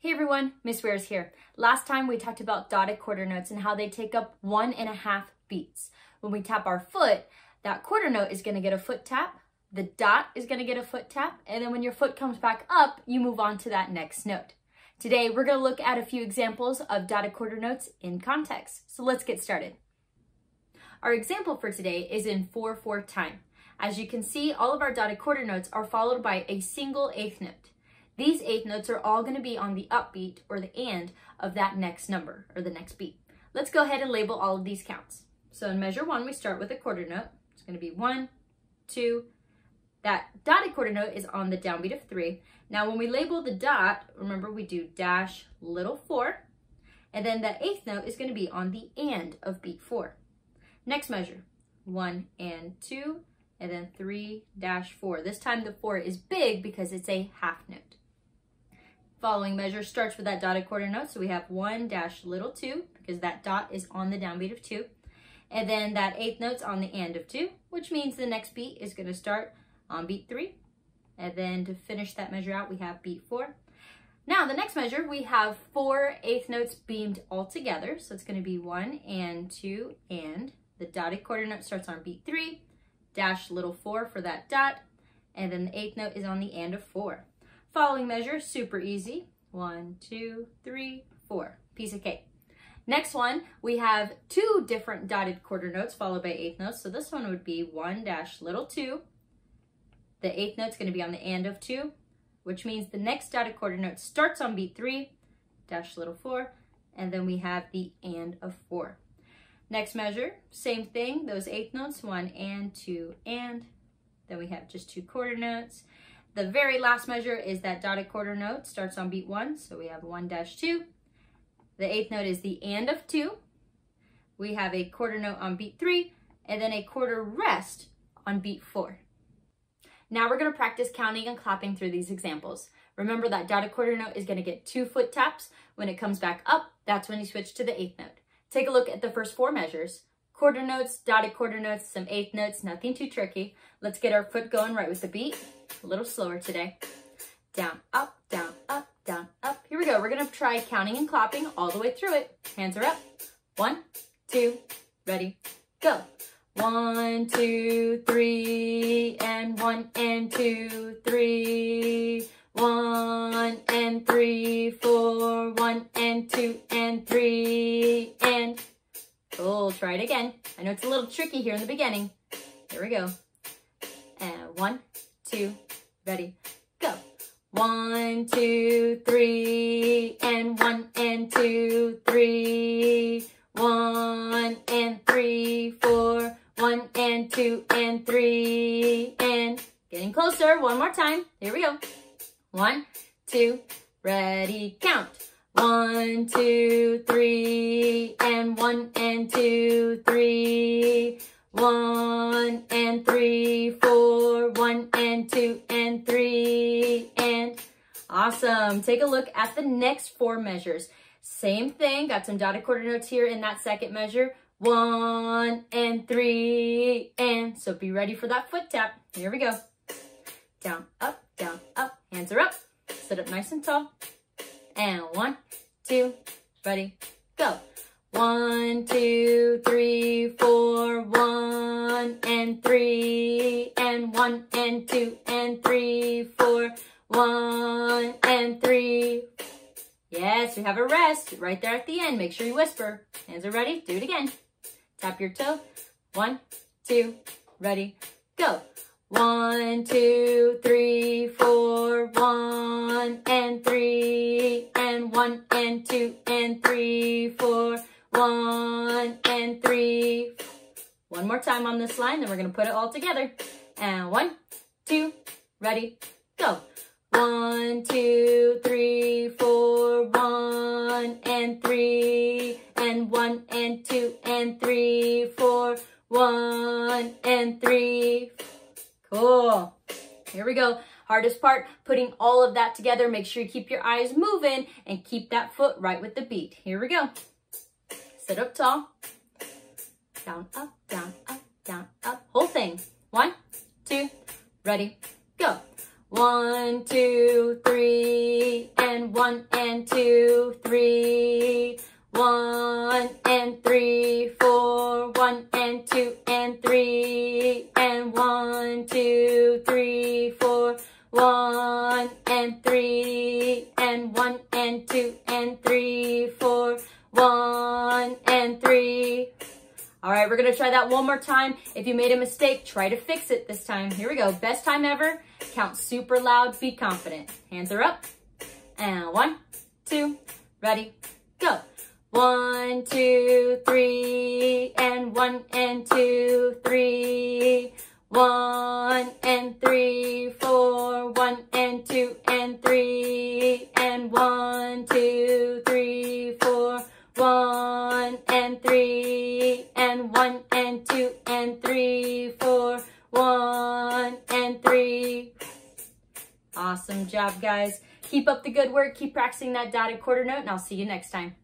Hey everyone, Miss Wares here. Last time we talked about dotted quarter notes and how they take up 1.5 beats. When we tap our foot, that quarter note is going to get a foot tap, the dot is going to get a foot tap, and then when your foot comes back up, you move on to that next note. Today we're going to look at a few examples of dotted quarter notes in context. So let's get started. Our example for today is in 4/4 time. As you can see, all of our dotted quarter notes are followed by a single eighth note. These eighth notes are all going to be on the upbeat or the and of that next number or the next beat. Let's go ahead and label all of these counts. So in measure 1, we start with a quarter note. It's going to be 1, 2. That dotted quarter note is on the downbeat of 3. Now when we label the dot, remember we do dash little 4, and then the eighth note is going to be on the and of beat 4. Next measure, 1 and 2, and then 3-4. This time the 4 is big because it's a half note. Following measure starts with that dotted quarter note, so we have 1 dash little 2 because that dot is on the downbeat of 2, and then that eighth note's on the and of 2, which means the next beat is going to start on beat 3, and then to finish that measure out we have beat 4. Now the next measure we have 4 eighth notes beamed all together, so it's going to be 1 and 2 and the dotted quarter note starts on beat 3, dash little 4 for that dot, and then the eighth note is on the and of 4. Following measure, super easy. 1, 2, 3, 4. Piece of cake. Next one, we have 2 different dotted quarter notes followed by eighth notes. So this one would be 1 dash little 2. The eighth note's going to be on the and of 2, which means the next dotted quarter note starts on beat 3, dash little 4, and then we have the and of 4. Next measure, same thing, those eighth notes, 1 and 2 and, then we have just 2 quarter notes. The very last measure is that dotted quarter note, starts on beat 1, so we have 1-2. The eighth note is the and of 2. We have a quarter note on beat 3, and then a quarter rest on beat 4. Now we're going to practice counting and clapping through these examples. Remember that dotted quarter note is going to get 2 foot taps. When it comes back up, that's when you switch to the eighth note. Take a look at the first 4 measures. Quarter notes, dotted quarter notes, some eighth notes, nothing too tricky. Let's get our foot going right with the beat. A little slower today. Down, up, down, up, down, up. Here we go. We're going to try counting and clapping all the way through it. Hands are up. 1, 2, ready, go. 1, 2, 3, and 1 and 2, 3. 1 and 3, 4, 1 and 2 and 3, and cool. Try it again. I know it's a little tricky here in the beginning. Here we go. And 1, 2, ready, go. 1, 2, 3, and 1 and 2, 3. 1 and 3, 4, 1 and 2 and 3, and getting closer. One more time. Here we go. 1, 2, ready, count. 1, 2, 3, and 1 and 2, 3. 1 and 3, 4, 1 and 2 and 3, and awesome. Take a look at the next 4 measures. Same thing, got some dotted quarter notes here in that second measure. 1 and 3, and so be ready for that foot tap. Here we go. Down, up, hands are up. Sit up nice and tall. And 1, 2, ready, go. 1, 2, 3, 4, 1 and 3, and 1 and 2 and 3, 4, 1 and 3. Yes, we have a rest right there at the end. Make sure you whisper. Hands are ready. Do it again. Tap your toe. 1, 2, ready, go. 1, 2, 3, 4, 1 and 3, and 1 and 2 and 3, 4, 1 and 3. One more time on this line, then we're going to put it all together. And 1, 2, ready, go. 1, 2, 3, 4, 1 and 3, and 1 and 2 and 3, 4, 1 and 3. Cool. Here we go. Hardest part, putting all of that together. Make sure you keep your eyes moving and keep that foot right with the beat. Here we go. Sit up tall. Down, up, down, up, down, up. Whole thing. 1, 2, ready, go. 1, 2, 3, and 1 and 2, 3, 1 and 3, 4, 1 and 2 and 3, and 1, 2, 3, 4, 1 and 3, and 1 and 2 and 3, 4, 1 and 3. All right, we're gonna try that one more time. If you made a mistake, try to fix it this time. Here we go. Best time ever. Count super loud, be confident. Hands are up. And 1, 2, ready, go. 1, 2, 3, and 1 and 2, 3, 1 and 3, 4, 1 and 2 and 3, and 1, 2, 3, 4, 1 and 3, and 1 and 2 and 3, 4, 1 and 3. Awesome job, guys. Keep up the good work. Keep practicing that dotted quarter note, and I'll see you next time.